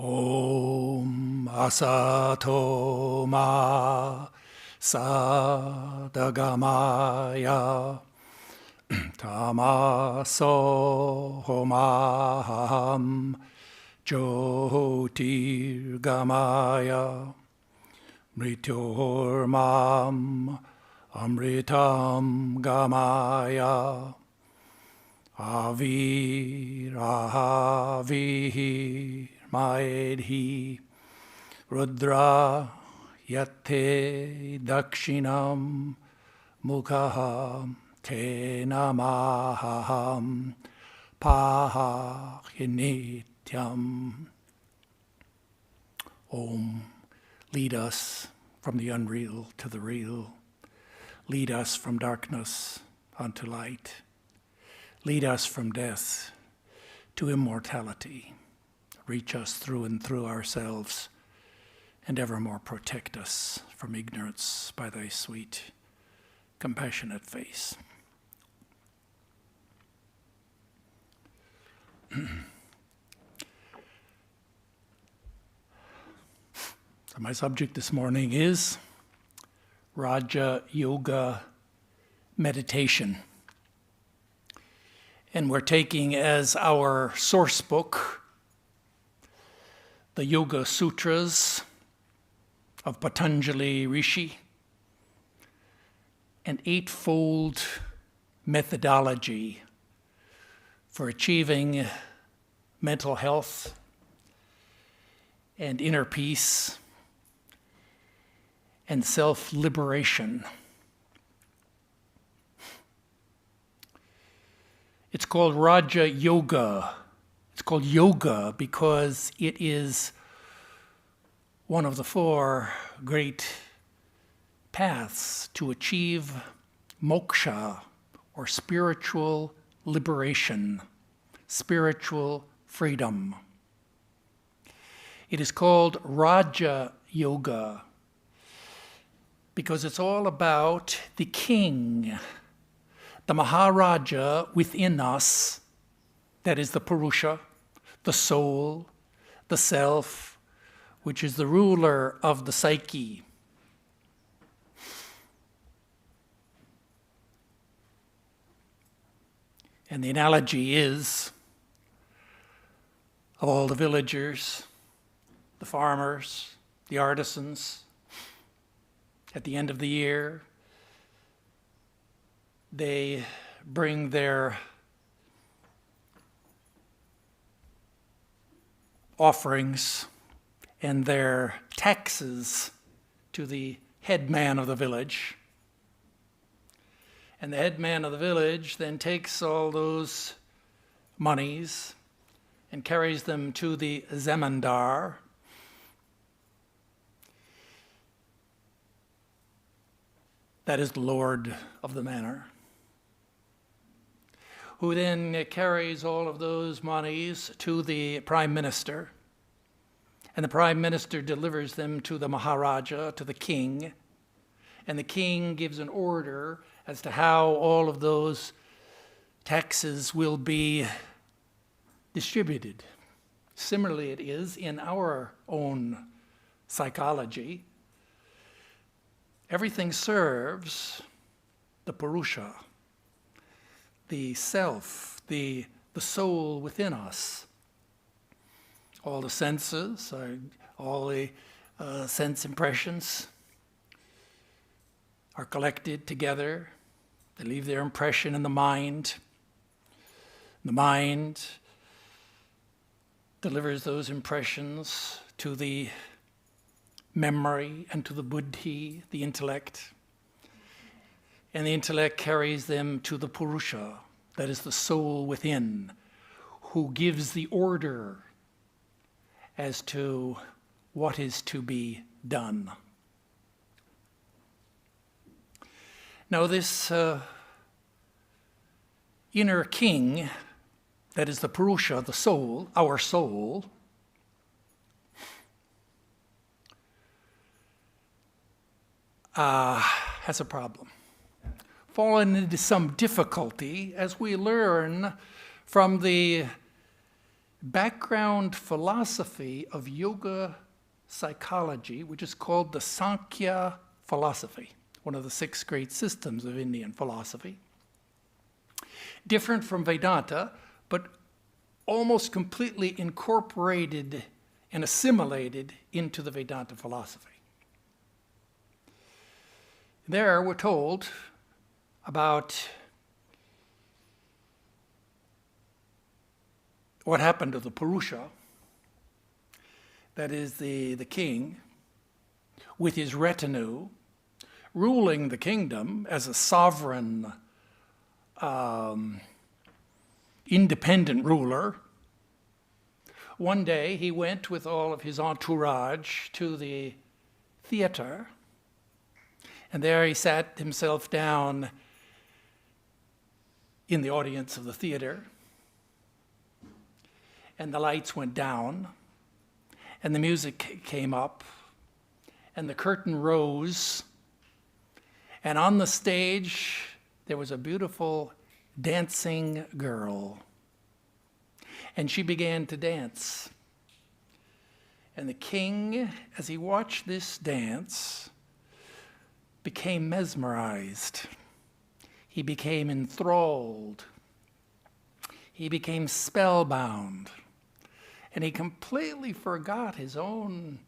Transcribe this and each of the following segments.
Om Asato Ma Sadagamaya Tamaso Homaham Jyotirgamaya Mrityormam Amritam Gamaya Avirahavih Maedhi Rudra Yate Dakshinam Mukha Te Namaham Pahinityam. Om, lead us from the unreal to the real. Lead us from darkness unto light. Lead us from death to immortality. Reach us through and through ourselves, and evermore protect us from ignorance by thy sweet, compassionate face. So my subject this morning is Raja Yoga meditation. And we're taking as our source book the Yoga Sutras of Patanjali Rishi, an eightfold methodology for achieving mental health and inner peace and self-liberation. It's called Raja Yoga. It's called yoga because it is one of the four great paths to achieve moksha, or spiritual liberation, spiritual freedom. It is called Raja Yoga because it's all about the king, the Maharaja within us, that is the Purusha, the soul, the self, which is the ruler of the psyche. And the analogy is of all the villagers, the farmers, the artisans, at the end of the year, they bring their offerings and their taxes to the head man of the village. And the head man of the village then takes all those monies and carries them to the zamindar, that is the lord of the manor, who then carries all of those monies to the prime minister, and the prime minister delivers them to the Maharaja, to the king, and the king gives an order as to how all of those taxes will be distributed. Similarly, it is in our own psychology. Everything serves the Purusha, the self, the soul within us. All the senses, all the sense impressions are collected together. They leave their impression in the mind. The mind delivers those impressions to the memory and to the buddhi, the intellect. And the intellect carries them to the Purusha, that is the soul within, who gives the order as to what is to be done. Now this inner king, that is the Purusha, the soul, our soul, has a problem. Fallen into some difficulty as we learn from the background philosophy of yoga psychology, which is called the Sakya Philosophy, one of the 6 great systems of Indian philosophy. Different from Vedanta, but almost completely incorporated and assimilated into the Vedanta philosophy. There we're told about what happened to the Purusha, that is the king, with his retinue, ruling the kingdom as a sovereign, independent ruler. One day he went with all of his entourage to the theater, and there he sat himself down in the audience of the theater, and the lights went down, and the music came up, and the curtain rose, and on the stage there was a beautiful dancing girl, and she began to dance. And the king, as he watched this dance, became mesmerized. He became enthralled. He became spellbound. And he completely forgot his own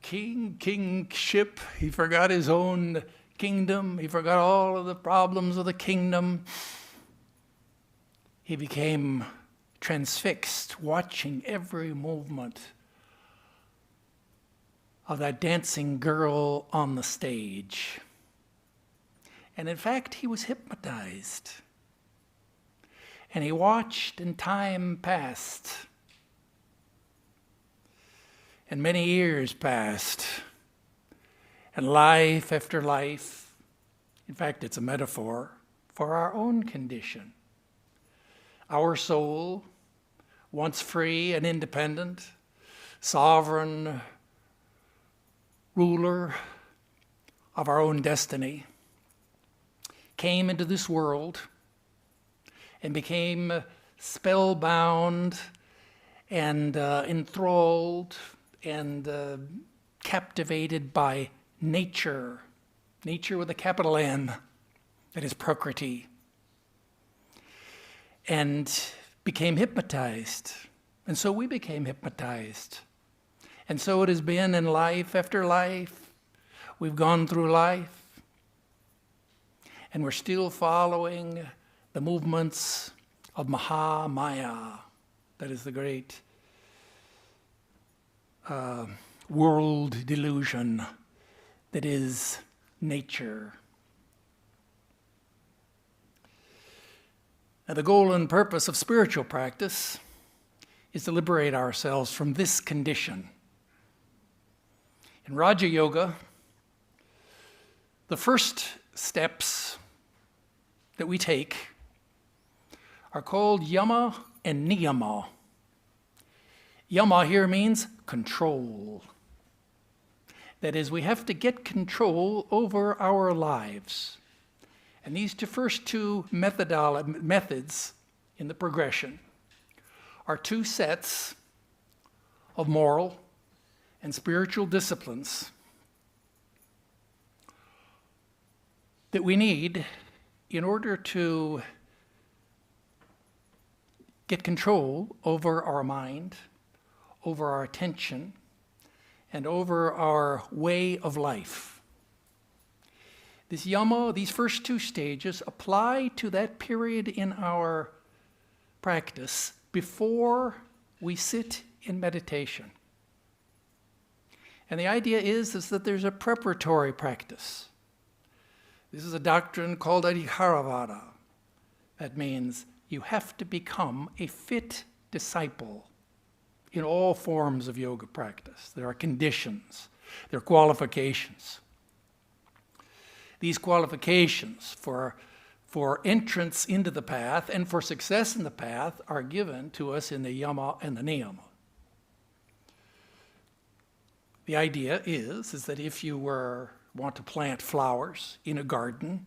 kingship. He forgot his own kingdom. He forgot all of the problems of the kingdom. He became transfixed, watching every movement of that dancing girl on the stage. And in fact, he was hypnotized. And he watched, and time passed. And many years passed. And life after life, in fact, it's a metaphor for our own condition. Our soul, once free and independent, sovereign ruler of our own destiny, came into this world and became spellbound and enthralled and captivated by nature with a capital N, that is Prakriti, and became hypnotized. And so we became hypnotized. And so it has been in life after life. We've gone through life, and we're still following the movements of Mahamaya, that is the great world delusion that is nature. Now, the goal and purpose of spiritual practice is to liberate ourselves from this condition. In Raja Yoga, the first steps that we take are called yama and niyama. Yama here means control. That is, we have to get control over our lives. And these first two methods in the progression are two sets of moral and spiritual disciplines that we need in order to get control over our mind, over our attention, and over our way of life. This yama, these first two stages, apply to that period in our practice before we sit in meditation. And the idea is that there's a preparatory practice. This is a doctrine called Adhikaravada. That means you have to become a fit disciple in all forms of yoga practice. There are conditions, there are qualifications. These qualifications for entrance into the path and for success in the path are given to us in the yama and the niyama. The idea is that if you want to plant flowers in a garden,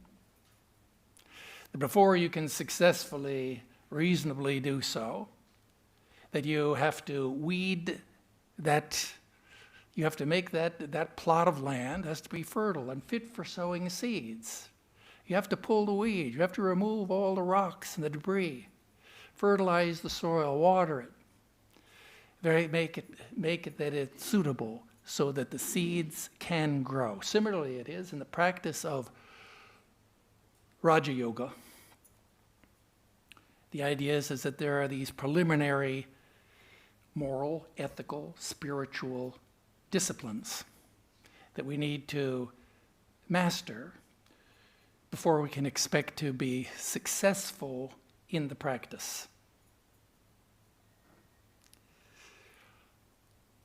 that before you can successfully, reasonably do so, that you have to weed that. You have to make that plot of land has to be fertile and fit for sowing seeds. You have to pull the weeds. You have to remove all the rocks and the debris. Fertilize the soil, water it. Make it that it's suitable so that the seeds can grow. Similarly, it is in the practice of Raja Yoga. The idea is that there are these preliminary moral, ethical, spiritual disciplines that we need to master before we can expect to be successful in the practice.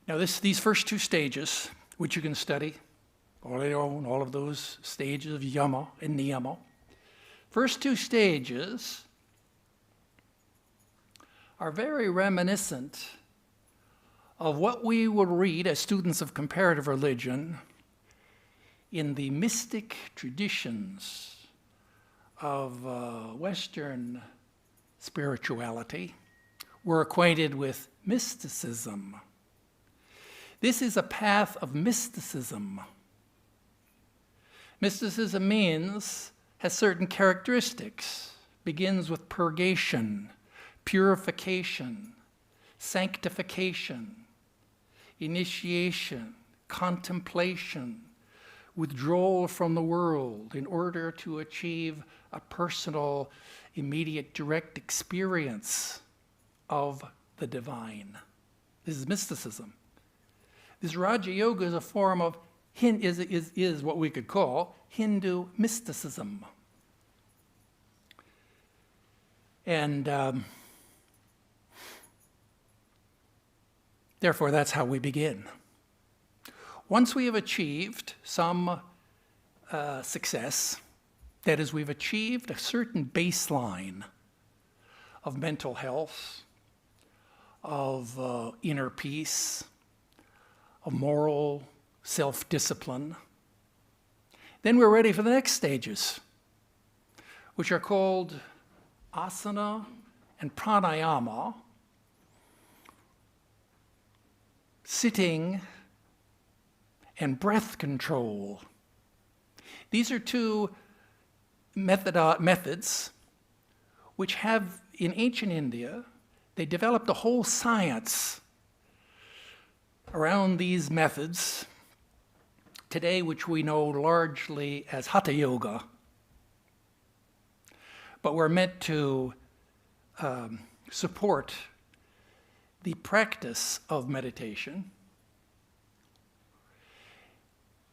Now these first two stages, which you can study all of those stages of yama and niyama, first two stages are very reminiscent of what we would read as students of comparative religion in the mystic traditions of Western spirituality. We're acquainted with mysticism. This is a path of mysticism. Mysticism has certain characteristics. Begins with purgation, purification, sanctification, initiation, contemplation, withdrawal from the world in order to achieve a personal, immediate, direct experience of the divine. This is mysticism. This Raja Yoga is a form of, is what we could call Hindu mysticism. And therefore, that's how we begin. Once we have achieved some success, that is, we've achieved a certain baseline of mental health, of inner peace, of moral self-discipline, then we're ready for the next stages, which are called Asana and Pranayama, sitting and breath control. These are two methods which have, in ancient India, they developed a whole science around these methods today, which we know largely as Hatha Yoga, but we're meant to support the practice of meditation.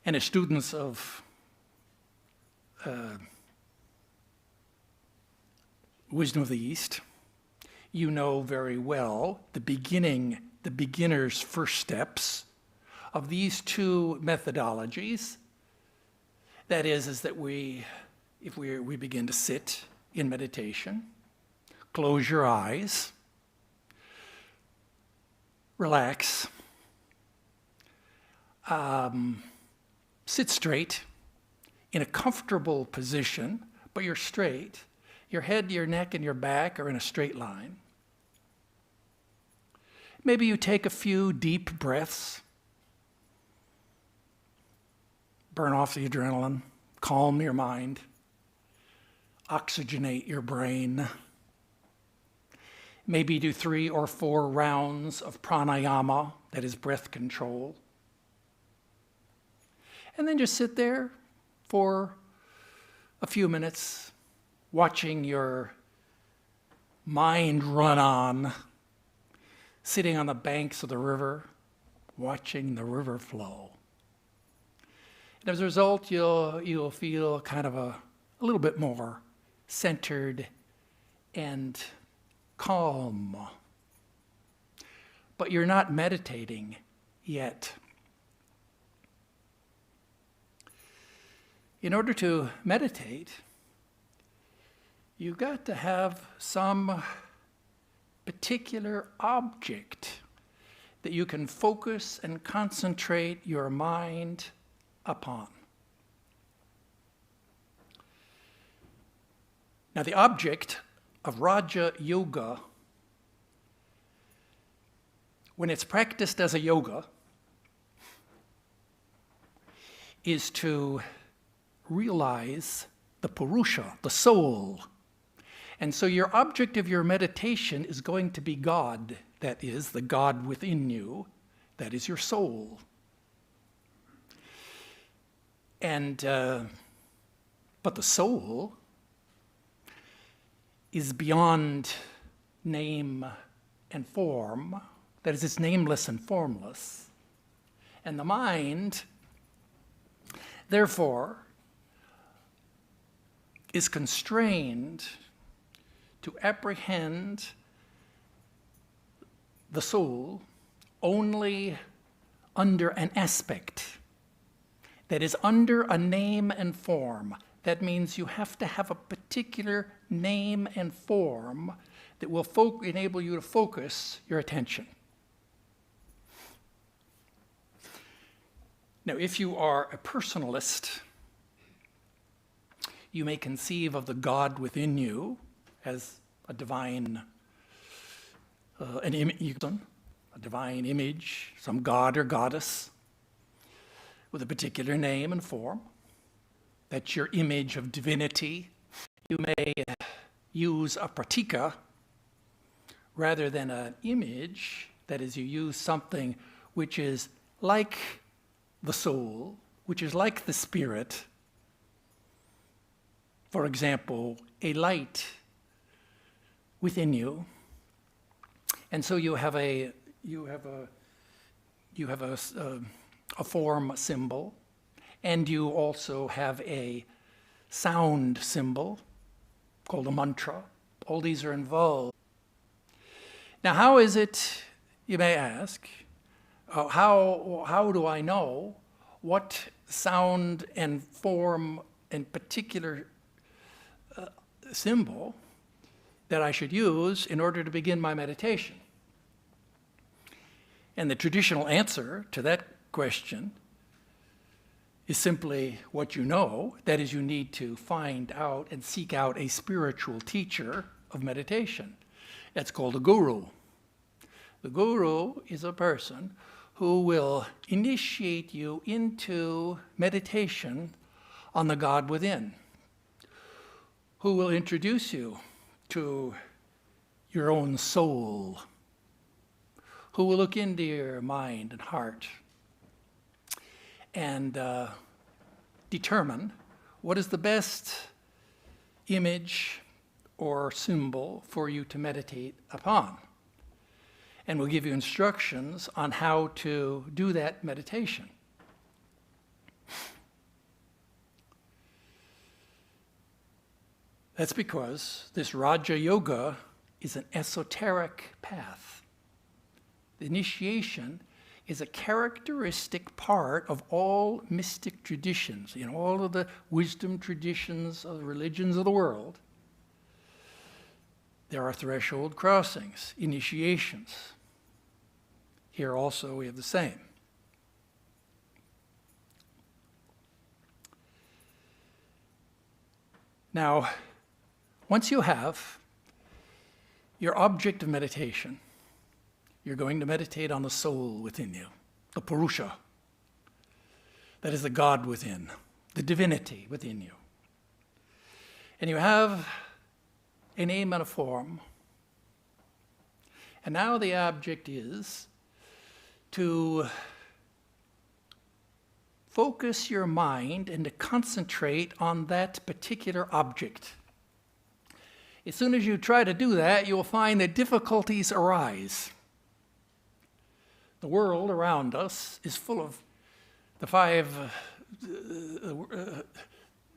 And as students of Wisdom of the East, you know very well the beginner's first steps of these two methodologies. That is that if we begin to sit in meditation, close your eyes, relax, sit straight in a comfortable position, but you're straight. Your head, your neck, and your back are in a straight line. Maybe you take a few deep breaths, burn off the adrenaline, calm your mind, oxygenate your brain. Maybe do 3 or 4 rounds of pranayama, that is breath control. And then just sit there for a few minutes, watching your mind run on, sitting on the banks of the river, watching the river flow. And as a result, you'll feel kind of a little bit more centered and calm. But you're not meditating yet. In order to meditate, you've got to have some particular object that you can focus and concentrate your mind upon. Now, the object of Raja Yoga, when it's practiced as a yoga, is to realize the Purusha, the soul. And so your object of your meditation is going to be God, that is, the God within you, that is your soul. And, but the soul is beyond name and form, that is, it's nameless and formless. And the mind, therefore, is constrained to apprehend the soul only under an aspect, that is, under a name and form. That means you have to have a particular name and form that will enable you to focus your attention. Now, if you are a personalist, you may conceive of the God within you as a divine, a divine image, some god or goddess with a particular name and form. That's your image of divinity. You may use a pratika rather than an image. That is, you use something which is like the soul, which is like the spirit. For example, a light within you, and so you have a form symbol, and you also have a sound symbol called a mantra. All these are involved. Now, how is it, you may ask, how do I know what sound and form and particular symbol that I should use in order to begin my meditation? And the traditional answer to that question is simply what you know. That is, you need to find out and seek out a spiritual teacher of meditation. That's called a guru. The guru is a person who will initiate you into meditation on the God within, who will introduce you to your own soul, who will look into your mind and heart and determine what is the best image or symbol for you to meditate upon. And will give you instructions on how to do that meditation. That's because this Raja Yoga is an esoteric path. The initiation is a characteristic part of all mystic traditions, in all of the wisdom traditions of the religions of the world. There are threshold crossings, initiations. Here also we have the same. Now, once you have your object of meditation, you're going to meditate on the soul within you, the Purusha. That is the God within, the divinity within you. And you have a name and a form. And now the object is to focus your mind and to concentrate on that particular object. As soon as you try to do that, you'll find that difficulties arise. The world around us is full of the five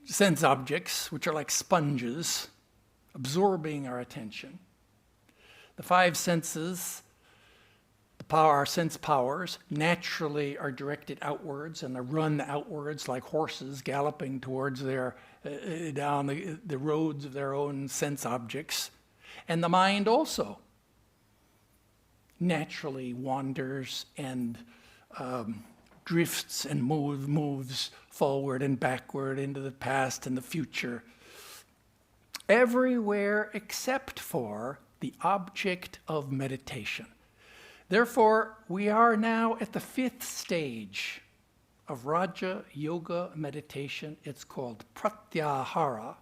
sense objects, which are like sponges, absorbing our attention. The five senses, our sense powers, naturally are directed outwards and they run outwards like horses galloping towards down the roads of their own sense objects. And the mind also naturally wanders and drifts and moves forward and backward into the past and the future, everywhere except for the object of meditation. Therefore, we are now at the 5th stage of Raja Yoga meditation. It's called Pratyahara,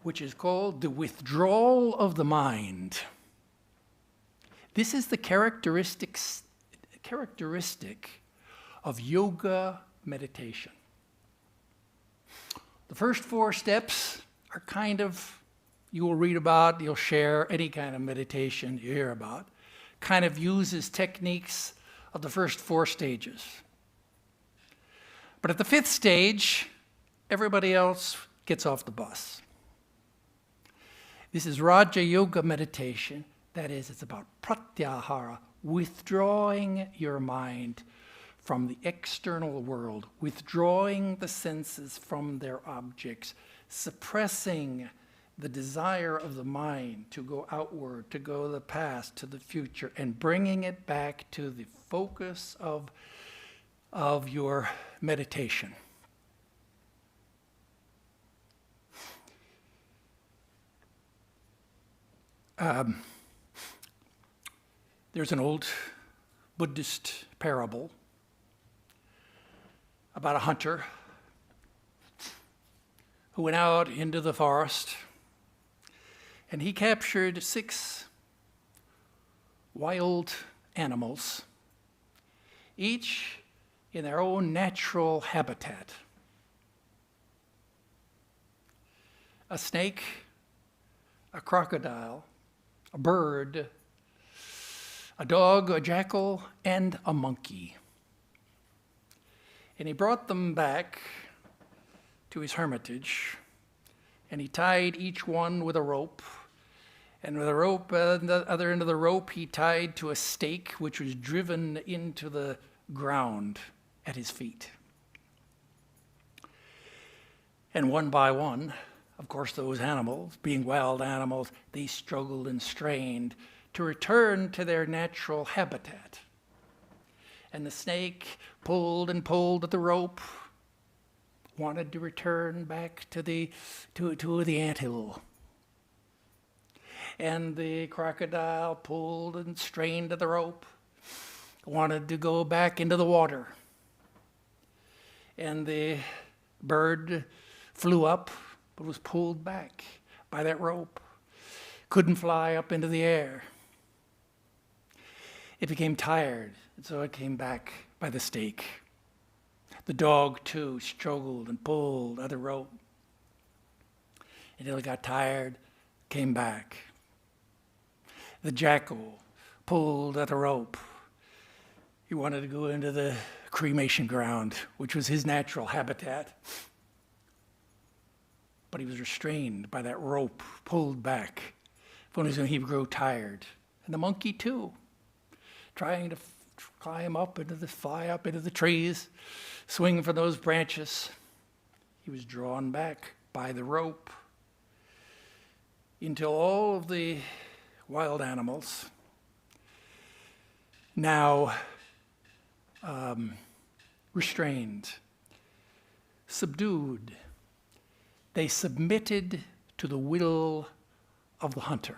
which is called the withdrawal of the mind. This is the characteristic of yoga meditation. The first 4 steps are kind of, you will read about, you'll share any kind of meditation you hear about, kind of uses techniques of the first 4 stages. But at the 5th stage, everybody else gets off the bus. This is Raja Yoga meditation. That is, it's about Pratyahara, withdrawing your mind from the external world, withdrawing the senses from their objects, suppressing the desire of the mind to go outward, to go to the past, to the future, and bringing it back to the focus of your meditation. There's an old Buddhist parable about a hunter who went out into the forest and he captured 6 wild animals each in their own natural habitat. A snake, a crocodile, a bird, a dog, a jackal, and a monkey. And he brought them back to his hermitage, and he tied each one with a rope. And with a rope, the other end of the rope, he tied to a stake which was driven into the ground at his feet. And one by one, of course, those animals, being wild animals, they struggled and strained to return to their natural habitat. And the snake pulled and pulled at the rope, wanted to return back to the anthill. And the crocodile pulled and strained at the rope, wanted to go back into the water. And the bird flew up, but was pulled back by that rope. Couldn't fly up into the air. It became tired, and so it came back by the stake. The dog, too, struggled and pulled at the rope until it got tired, came back. The jackal pulled at the rope. He wanted to go into the cremation ground, which was his natural habitat. But he was restrained by that rope, pulled back. He grew tired. And the monkey, too, trying to fly up into the trees, swing from those branches. He was drawn back by the rope until all of the wild animals, now restrained, subdued, they submitted to the will of the hunter.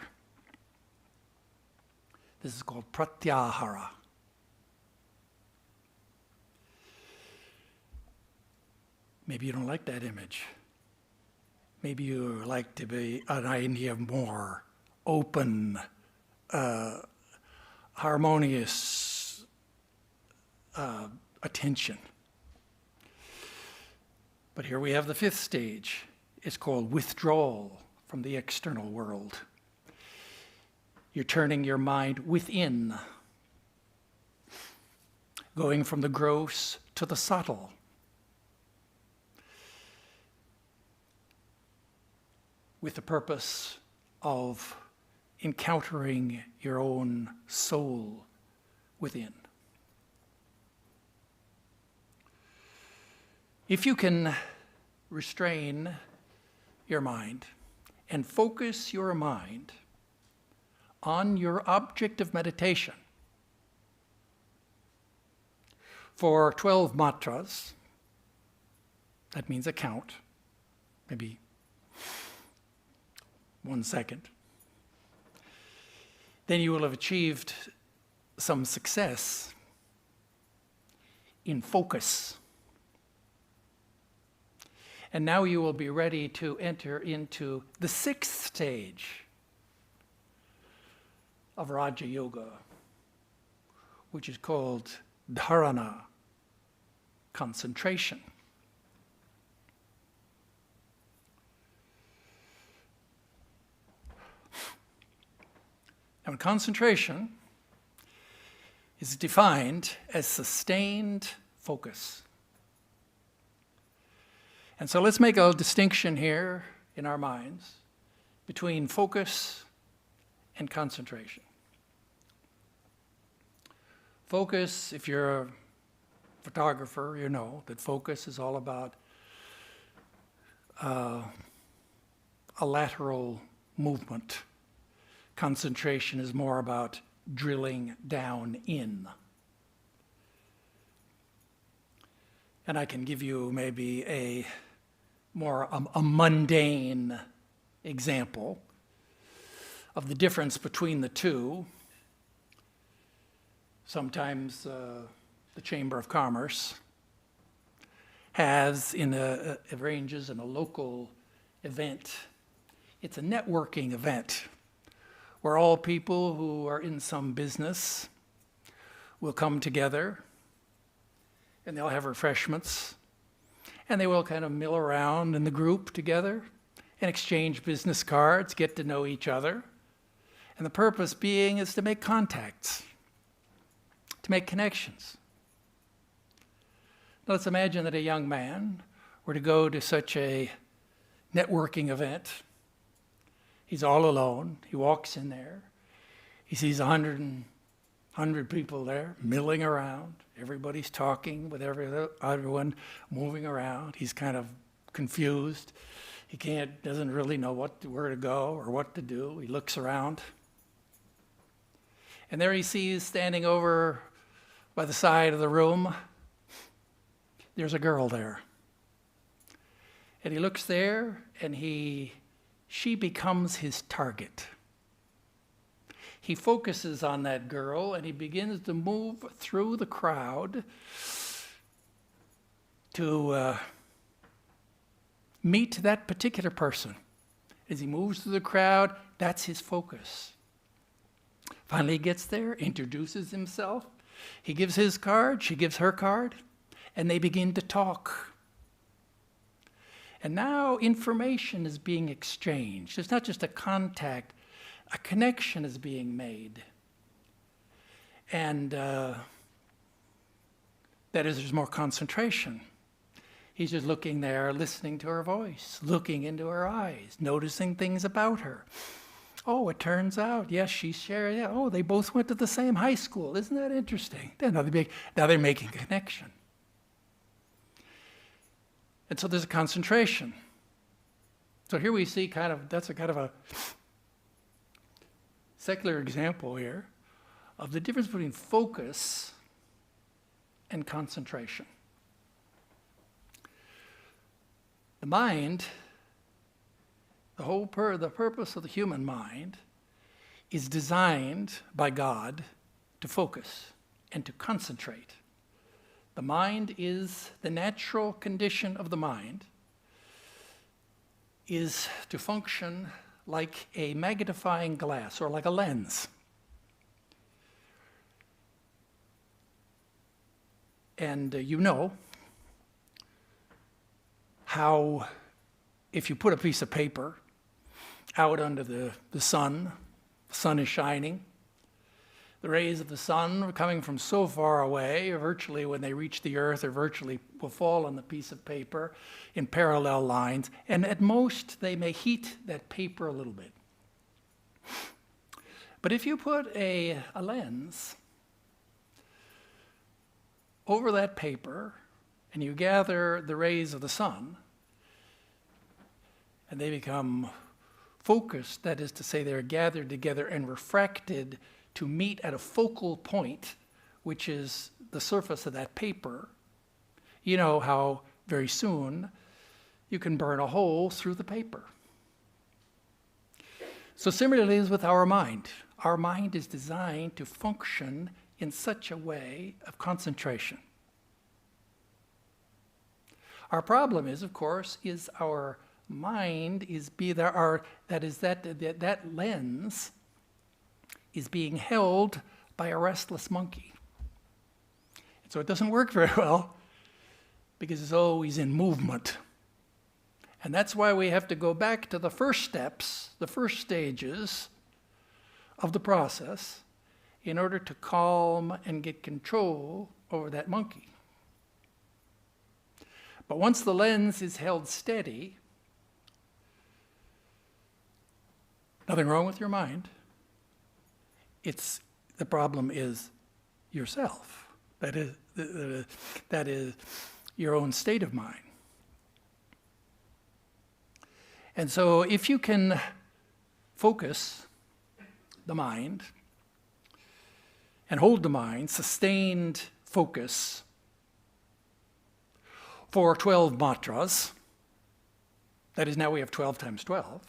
This is called Pratyahara. Maybe you don't like that image. Maybe you like to be an idea of more open, harmonious attention. But here we have the fifth stage. It's called withdrawal from the external world. You're turning your mind within, going from the gross to the subtle. With the purpose of encountering your own soul within. If you can restrain your mind and focus your mind on your object of meditation for 12 matras, that means a count, maybe 1 second, then you will have achieved some success in focus. And now you will be ready to enter into the sixth stage of Raja Yoga, which is called dharana, concentration. Now, concentration is defined as sustained focus. And so let's make a distinction here in our minds between focus and concentration. Focus, if you're a photographer, you know that focus is all about a lateral movement. Concentration is more about drilling down in. And I can give you maybe a mundane example of the difference between the two. Sometimes the Chamber of Commerce arranges in a local event. It's a networking event where all people who are in some business will come together and they'll have refreshments, and they will kind of mill around in the group together and exchange business cards, get to know each other. And the purpose being is to make contacts, to make connections. Now let's imagine that a young man were to go to such a networking event. He's all alone. He walks in there. He sees 100 people there milling around. Everybody's talking with everyone moving around. He's kind of confused. He doesn't really know where to go or what to do. He looks around. And there he sees, standing over by the side of the room, there's a girl there. And he looks there, and she becomes his target. He focuses on that girl, and he begins to move through the crowd to meet that particular person. As he moves through the crowd, that's his focus. Finally, he gets there, introduces himself. He gives his card, she gives her card, and they begin to talk. And now information is being exchanged. It's not just a contact, a connection is being made. And that is, there's more concentration. He's just looking there, listening to her voice, looking into her eyes, noticing things about her. Oh, it turns out, yes, she's sharing. Yeah, oh, they both went to the same high school. Isn't that interesting? Now they're making a connection. And so there's a concentration. So here we see that's a kind of a secular example here of the difference between focus and concentration. The mind, the purpose of the human mind is designed by God to focus and to concentrate. The mind is, the natural condition of the mind is to function like a magnifying glass or like a lens. And you know how if you put a piece of paper out under the sun is shining, the rays of the sun are coming from so far away, virtually when they reach the earth, or virtually will fall on the piece of paper in parallel lines, and at most they may heat that paper a little bit. But if you put a lens over that paper and you gather the rays of the sun, and they become focused, that is to say, they're gathered together and refracted to meet at a focal point, which is the surface of that paper, you know how very soon you can burn a hole through the paper. So similarly is with our mind. Our mind is designed to function in such a way of concentration. Our problem is, of course, is our mind that lens is being held by a restless monkey. And so it doesn't work very well because it's always in movement. And that's why we have to go back to the first steps, the first stages of the process in order to calm and get control over that monkey. But once the lens is held steady, nothing wrong with your mind. The problem is yourself. That is your own state of mind. And so if you can focus the mind and hold the mind, sustained focus for 12 mantras, that is, now we have 12 times 12,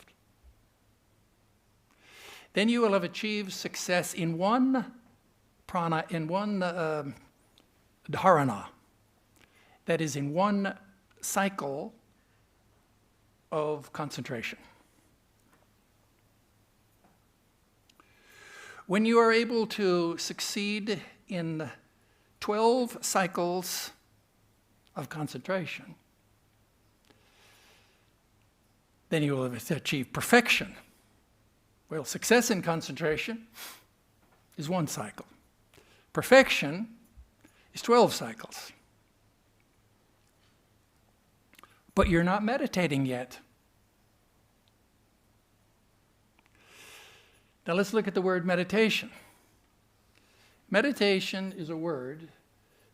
then you will have achieved success in one dharana, that is, in one cycle of concentration. When you are able to succeed in 12 cycles of concentration, then you will achieve perfection. Well, success in concentration is 1 cycle. Perfection is 12 cycles. But you're not meditating yet. Now let's look at the word meditation. Meditation is a word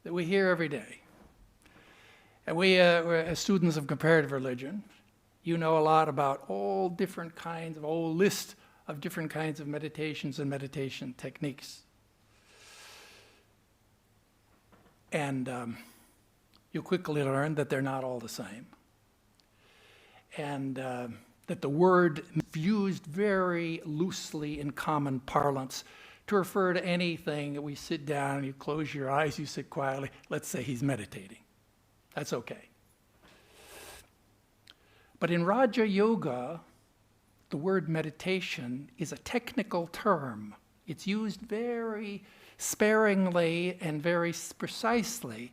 that we hear every day. And we, as students of comparative religion, you know a lot about all different kinds of, a whole list of different kinds of meditations and meditation techniques. And you'll quickly learn that they're not all the same. And that the word is used very loosely in common parlance to refer to anything that we sit down, you close your eyes, you sit quietly, let's say he's meditating. That's okay. But in Raja Yoga, the word meditation is a technical term. It's used very sparingly and very precisely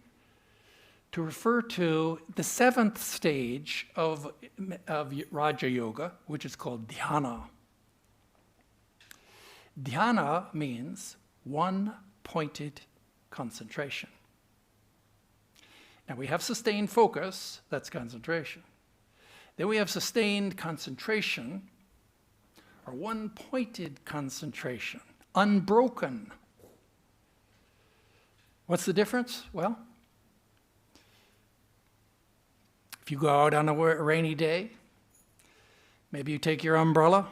to refer to the 7th stage of Raja Yoga, which is called dhyana. Dhyana means one-pointed concentration. Now we have sustained focus, that's concentration. Then we have sustained concentration, or one-pointed concentration, unbroken. What's the difference? Well, if you go out on a rainy day, maybe you take your umbrella,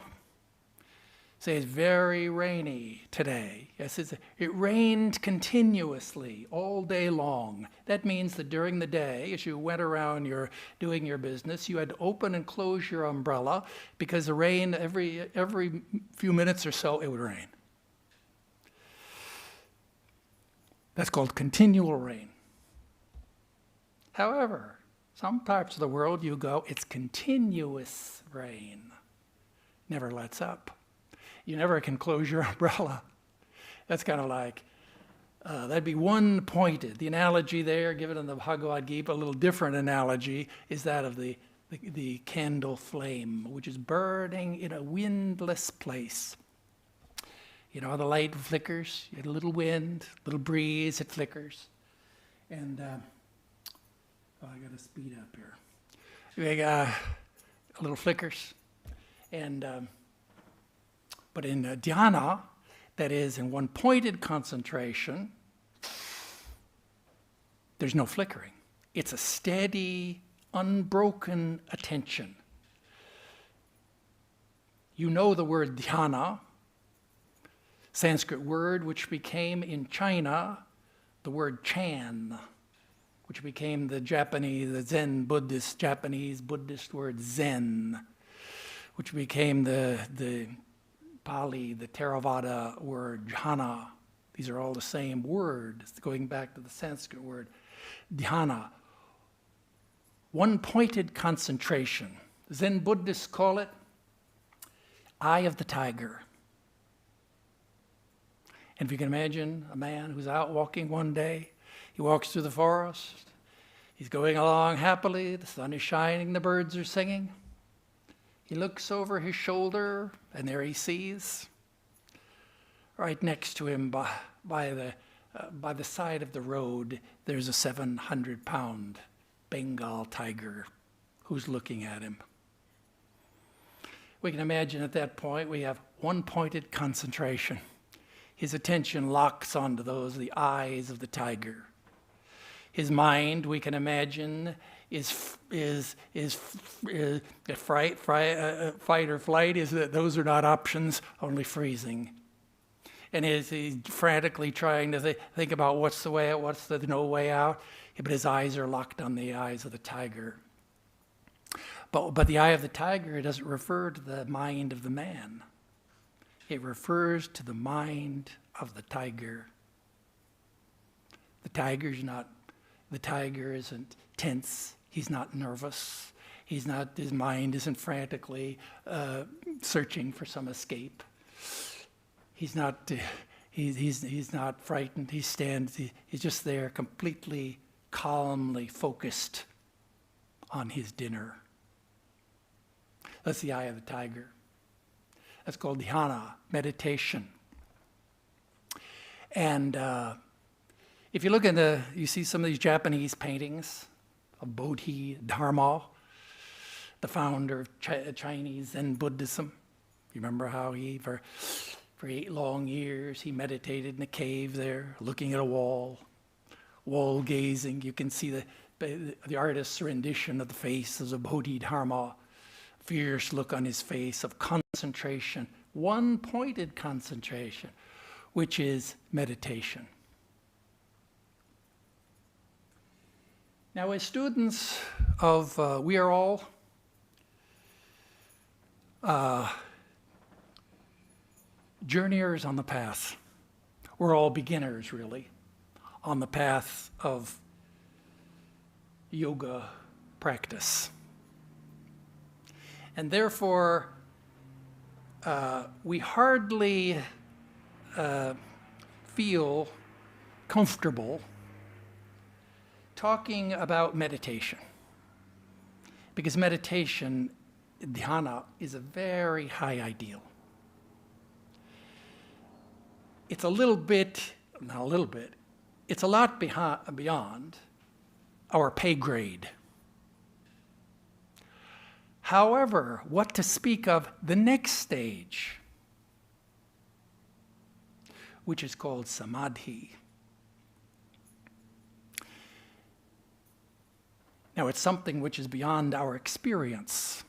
say it's very rainy today. Yes, it rained continuously all day long. That means that during the day, as you went around doing your business, you had to open and close your umbrella because the rain, every few minutes or so, it would rain. That's called continual rain. However, some parts of the world you go, it's continuous rain. Never lets up. You never can close your umbrella. That's kind of like, that'd be one-pointed. The analogy there, given in the Bhagavad Gita, a little different analogy, is that of the candle flame, which is burning in a windless place. You know, the light flickers, you get a little wind, a little breeze, it flickers. And I got to speed up here. We got a little flickers. And but in dhyana, that is in one-pointed concentration, there's no flickering. It's a steady, unbroken attention. You know the word dhyana, Sanskrit word which became in China the word Chan, which became the Zen Buddhist, Japanese Buddhist word Zen, which became the Pali, the Theravada word jhana. These are all the same words, going back to the Sanskrit word dhyana. One-pointed concentration. Zen Buddhists call it eye of the tiger. And if you can imagine a man who's out walking one day, he walks through the forest, he's going along happily, the sun is shining, the birds are singing. He looks over his shoulder, and there he sees, right next to him by the side of the road, there's a 700-pound Bengal tiger who's looking at him. We can imagine at that point we have one-pointed concentration. His attention locks onto the eyes of the tiger. His mind, we can imagine, is fight or flight. Those are not options, only freezing. And he's frantically trying to think about what's the no way out. But his eyes are locked on the eyes of the tiger. But the eye of the tiger doesn't refer to the mind of the man. It refers to the mind of the tiger. The tiger isn't tense. He's not nervous. His mind isn't frantically searching for some escape. He's not frightened. He's just there completely calmly focused on his dinner. That's the eye of the tiger. That's called dhyana, meditation. And if you look you see some of these Japanese paintings of Bodhidharma, the founder of Chinese Zen Buddhism. You remember how for 8 long years he meditated in a cave there, looking at a wall gazing. You can see the artist's rendition of the face of the Bodhidharma, fierce look on his face of concentration, one-pointed concentration, which is meditation. Now, as students of, we are all journeyers on the path. We're all beginners, really, on the path of yoga practice. And therefore, we hardly feel comfortable talking about meditation. Because meditation, dhyana, is a very high ideal. It's a little bit, not a little bit, it's a lot beyond our pay grade. However, what to speak of the next stage, which is called Samadhi. Now, it's something which is beyond our experience.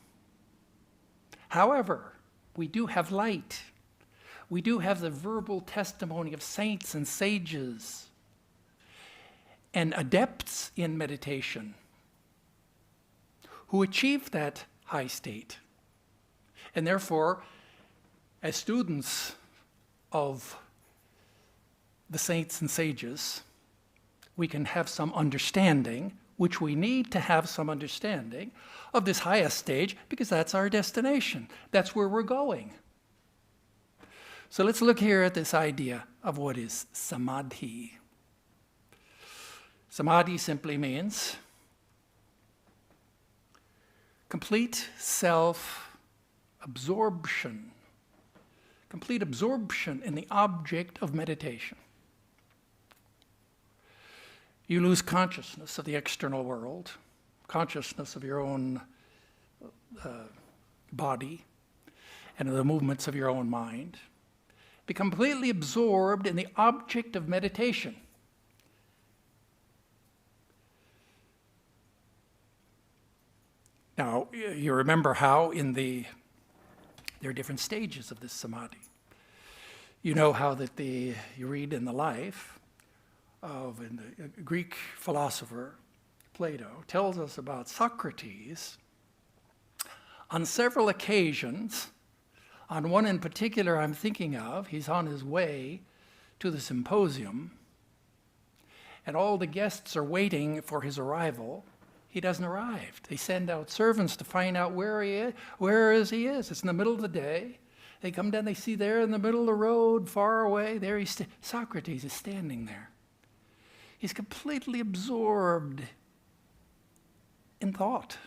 However, we do have light. We do have the verbal testimony of saints and sages and adepts in meditation who achieve that high state. And therefore, as students of the saints and sages, we can have some understanding, which we need to have some understanding of this highest stage, because that's our destination. That's where we're going. So let's look here at this idea of what is Samadhi. Samadhi simply means complete self-absorption. Complete absorption in the object of meditation. You lose consciousness of the external world, consciousness of your own body, and of the movements of your own mind. Be completely absorbed in the object of meditation. Now, you remember how there are different stages of this samadhi. You know how that you read in the life of the Greek philosopher Plato tells us about Socrates. On several occasions, on one in particular I'm thinking of, he's on his way to the symposium, and all the guests are waiting for his arrival. He doesn't arrive. They send out servants to find out where he is. It's in the middle of the day. They come down, they see there in the middle of the road, far away, there Socrates is standing there. He's completely absorbed in thought.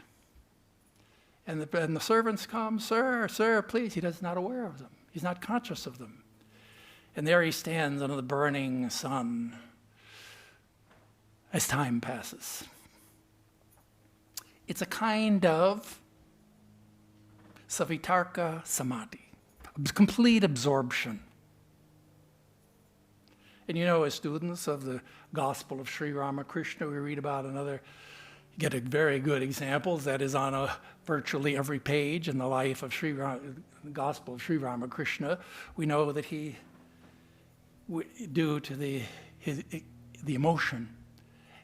And the servants come, sir, please. He's not aware of them. He's not conscious of them. And there he stands under the burning sun as time passes. It's a kind of savitarka samadhi, complete absorption. And you know, as students of the Gospel of Sri Ramakrishna, we read about get a very good examples that is on virtually every page in the life of the Gospel of Sri Ramakrishna. We know that he, due to the emotion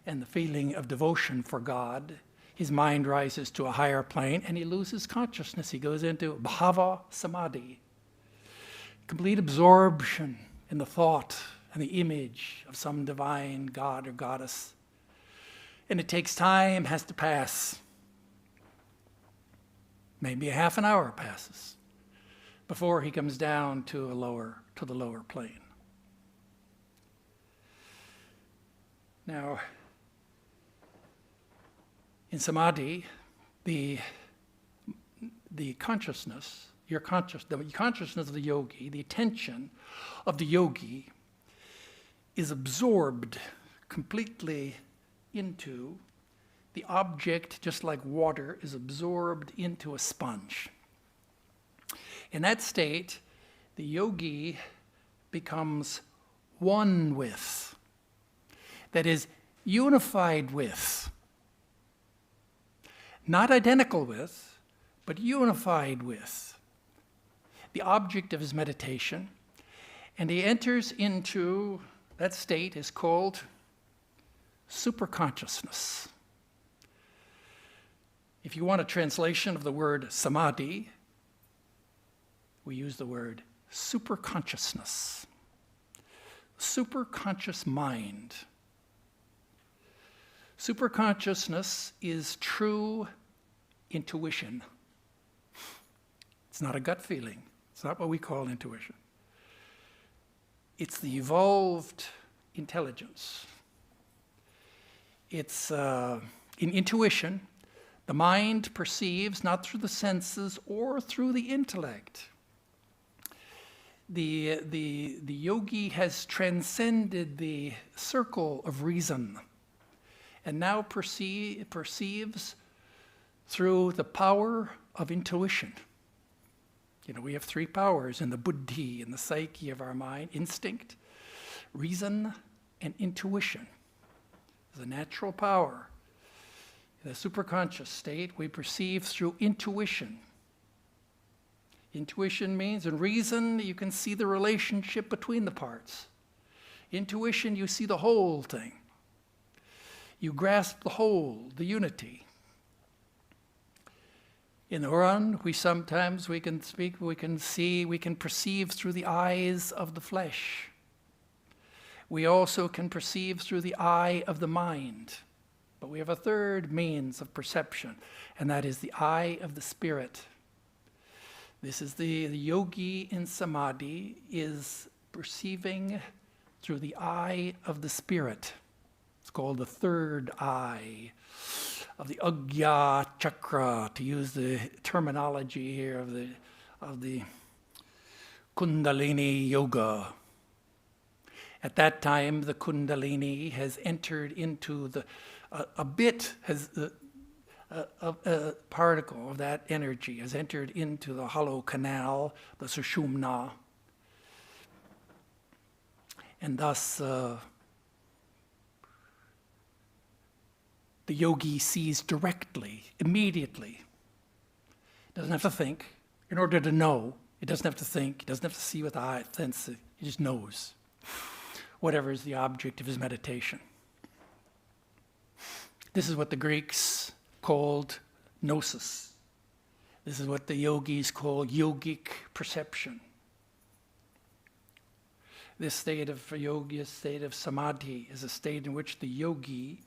and the feeling of devotion for God, his mind rises to a higher plane and he loses consciousness. He goes into bhava samadhi, complete absorption in the thought and the image of some divine god or goddess. And it takes time, has to pass. Maybe a half an hour passes before he comes down to the lower plane. Now, In samadhi, the consciousness, the consciousness of the yogi, the attention of the yogi is absorbed completely into the object, just like water is absorbed into a sponge. In that state, the yogi becomes one with, that is, unified with, not identical with, but unified with the object of his meditation. And he enters into, that state is called superconsciousness. If you want a translation of the word samadhi, we use the word superconsciousness. Superconscious mind. Superconsciousness is true intuition. It's not a gut feeling. It's not what we call intuition. It's the evolved intelligence. It's in intuition, the mind perceives not through the senses or through the intellect. The yogi has transcended the circle of reason and now perceives through the power of intuition. You know, we have three powers in the buddhi, in the psyche of our mind: instinct, reason, and intuition. The natural power. In the superconscious state, we perceive through intuition. Intuition means, in reason, you can see the relationship between the parts. Intuition, you see the whole thing. You grasp the whole, the unity. In the run, we can speak, we can see, we can perceive through the eyes of the flesh. We also can perceive through the eye of the mind. But we have a third means of perception, and that is the eye of the spirit. This is the yogi in samadhi is perceiving through the eye of the spirit. It's called the third eye of the Agya chakra, to use the terminology here of the Kundalini yoga. At that time, the Kundalini has entered into a particle of that energy has entered into the hollow canal, the sushumna, and thus the yogi sees directly, immediately. Doesn't have to think. In order to know, he doesn't have to think. He doesn't have to see with the eye, sense. He just knows whatever is the object of his meditation. This is what the Greeks called gnosis. This is what the yogis call yogic perception. This state of yogi, a state of samadhi, is a state in which the yogi,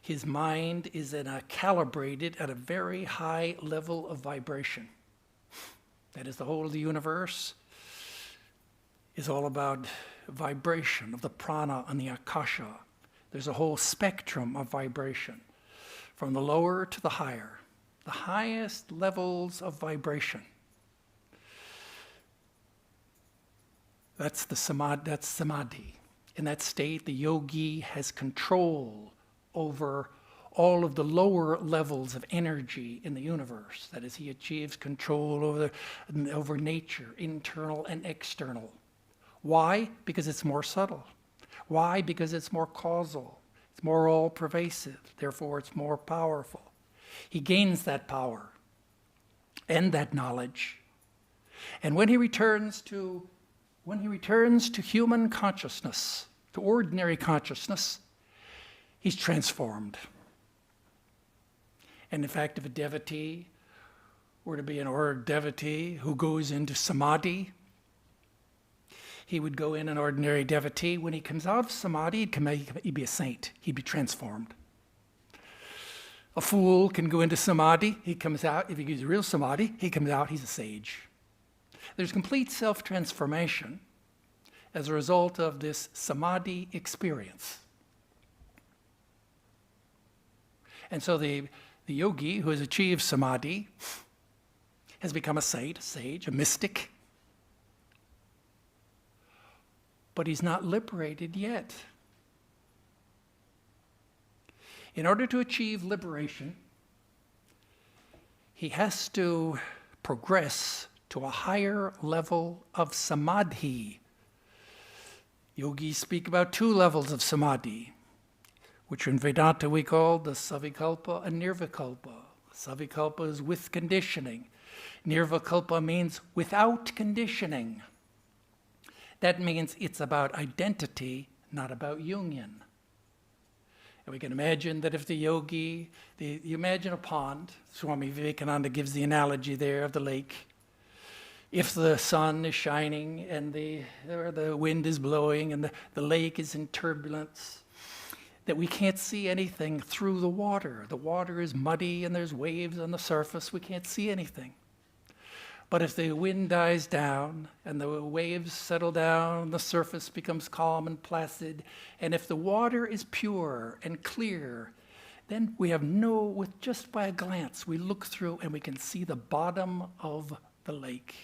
his mind is calibrated at a very high level of vibration. That is, the whole of the universe is all about vibration of the prana and the akasha. There's a whole spectrum of vibration, from the lower to the higher, the highest levels of vibration. That's samadhi. In that state, the yogi has control over all of the lower levels of energy in the universe. That is, he achieves control over nature, internal and external. Why? Because it's more subtle. Why? Because it's more causal. It's more all-pervasive. Therefore, it's more powerful. He gains that power and that knowledge. And when he returns to human consciousness, to ordinary consciousness, he's transformed. And in fact, if a devotee were to be an ordered devotee who goes into samadhi, he would go in an ordinary devotee. When he comes out of samadhi, he'd be a saint. He'd be transformed. A fool can go into samadhi. He comes out, if he gives real samadhi, he comes out, he's a sage. There's complete self-transformation as a result of this samadhi experience. And so the yogi who has achieved samadhi has become a sage, a mystic. But he's not liberated yet. In order to achieve liberation, he has to progress to a higher level of samadhi. Yogis speak about 2 levels of samadhi, which in Vedanta we call the savikalpa and nirvikalpa. Savikalpa is with conditioning. Nirvikalpa means without conditioning. That means it's about identity, not about union. And we can imagine that if the yogi, you imagine a pond, Swami Vedarupananda gives the analogy there of the lake. If the sun is shining and the wind is blowing and the lake is in turbulence, that we can't see anything through the water. The water is muddy and there's waves on the surface. We can't see anything. But if the wind dies down and the waves settle down, the surface becomes calm and placid, and if the water is pure and clear, then we have with just by a glance, we look through and we can see the bottom of the lake.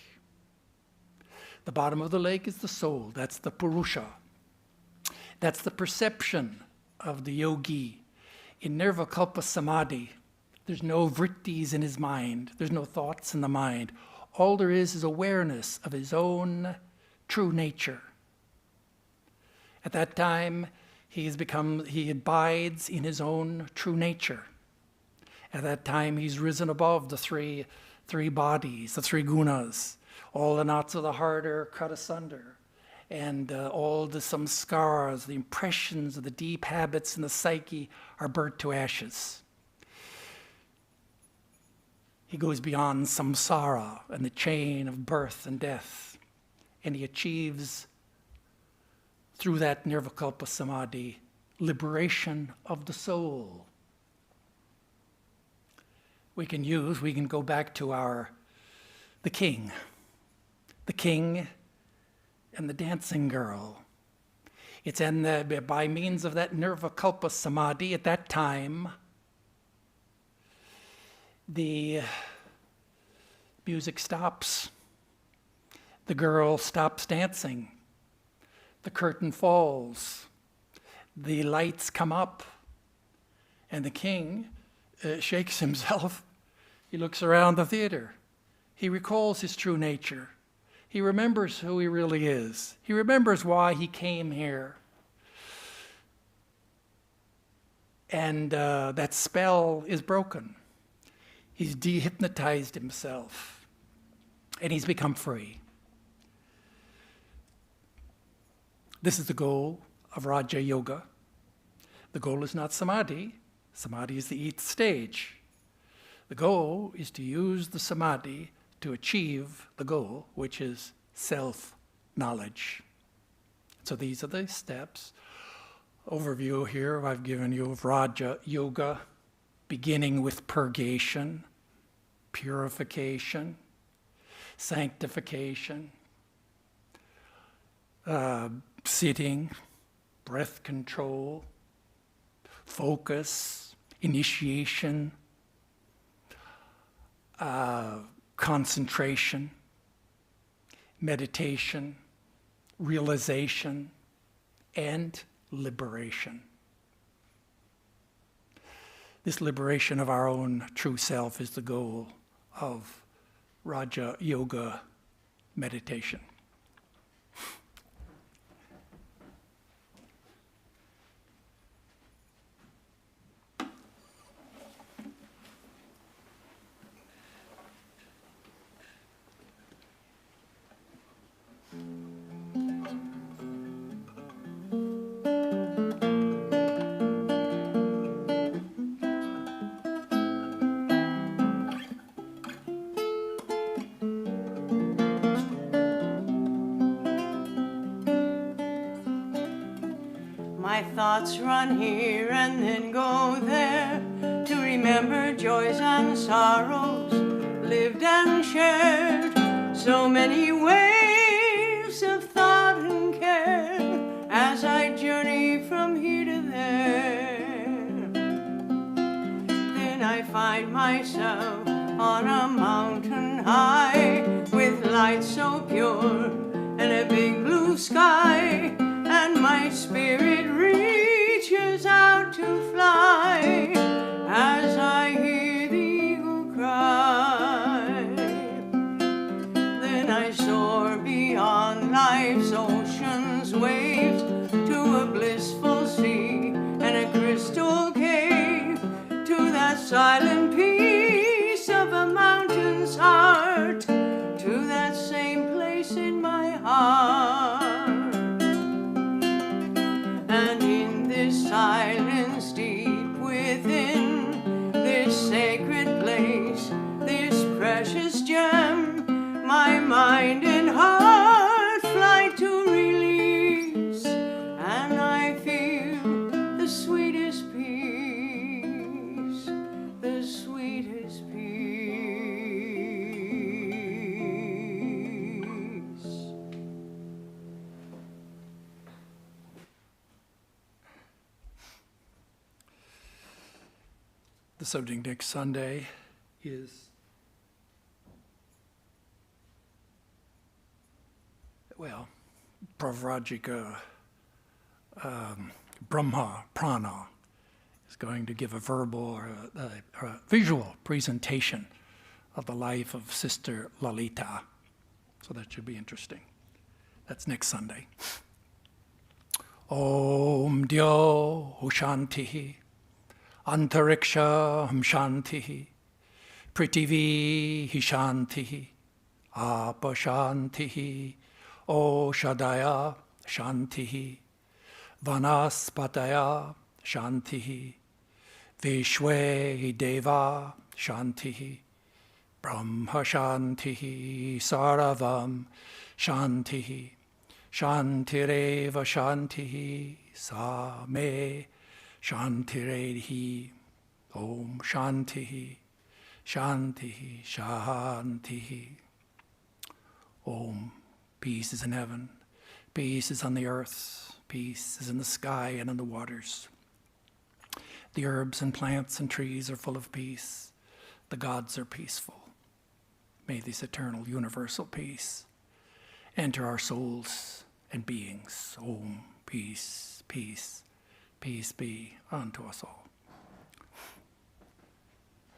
The bottom of the lake is the soul. That's the purusha. That's the perception of the yogi. In nirvikalpa samadhi, there's no vrittis in his mind. There's no thoughts in the mind. All there is awareness of his own true nature. At that time, he abides in his own true nature. At that time, he's risen above the three bodies, the 3 gunas. All the knots of the heart are cut asunder. And all the samskaras, the impressions of the deep habits in the psyche are burnt to ashes. He goes beyond samsara and the chain of birth and death. And he achieves, through that nirvikalpa samadhi, liberation of the soul. We can go back to the king and the dancing girl. It's by means of that nirvikalpa samadhi at that time, the music stops. The girl stops dancing. The curtain falls. The lights come up. And the king shakes himself. He looks around the theater. He recalls his true nature. He remembers who he really is. He remembers why he came here. And that spell is broken. He's dehypnotized himself, and he's become free. This is the goal of Raja Yoga. The goal is not samadhi. Samadhi is the 8th stage. The goal is to use the samadhi to achieve the goal, which is self-knowledge. So these are the steps. Overview here I've given you of Raja Yoga, beginning with purgation, purification, sanctification, sitting, breath control, focus, initiation, concentration, meditation, realization, and liberation. This liberation of our own true self is the goal of Raja Yoga meditation. My thoughts run here and then go there to remember joys and sorrows lived and shared. So many waves of thought and care as I journey from here to there. Then I find myself on a mountain high with light so pure and a big blue sky, and my spirit reaches out to fly as I hear the eagle cry. Then I soar beyond life's ocean's waves to a blissful sea and a crystal cave, to that silent peace of a mountain's heart, to that same place in my heart. And in this silence deep within this sacred place, this precious gem, my mind and heart fly to release, and I feel the sweetest peace, the sweetest peace. The subject next Sunday is Pravrajika Brahma Prana is going to give a verbal or a visual presentation of the life of Sister Lalita. So that should be interesting. That's next Sunday. Om Dyo Shantihi Antariksha Shantihi Prithvi Shantihi Apa Shantihi Oshadaya Shantihi Vanaspataya Shantihi Vishwe Deva Shantihi Brahma Shantihi Saravam Shantihi Shantireva Shantihi Same Shantirehi Om Shantihi Shantihi Shantihi Om. Peace is in heaven, peace is on the earth, peace is in the sky and in the waters. The herbs and plants and trees are full of peace. The gods are peaceful. May this eternal universal peace enter our souls and beings. Om, peace, peace, peace be unto us all.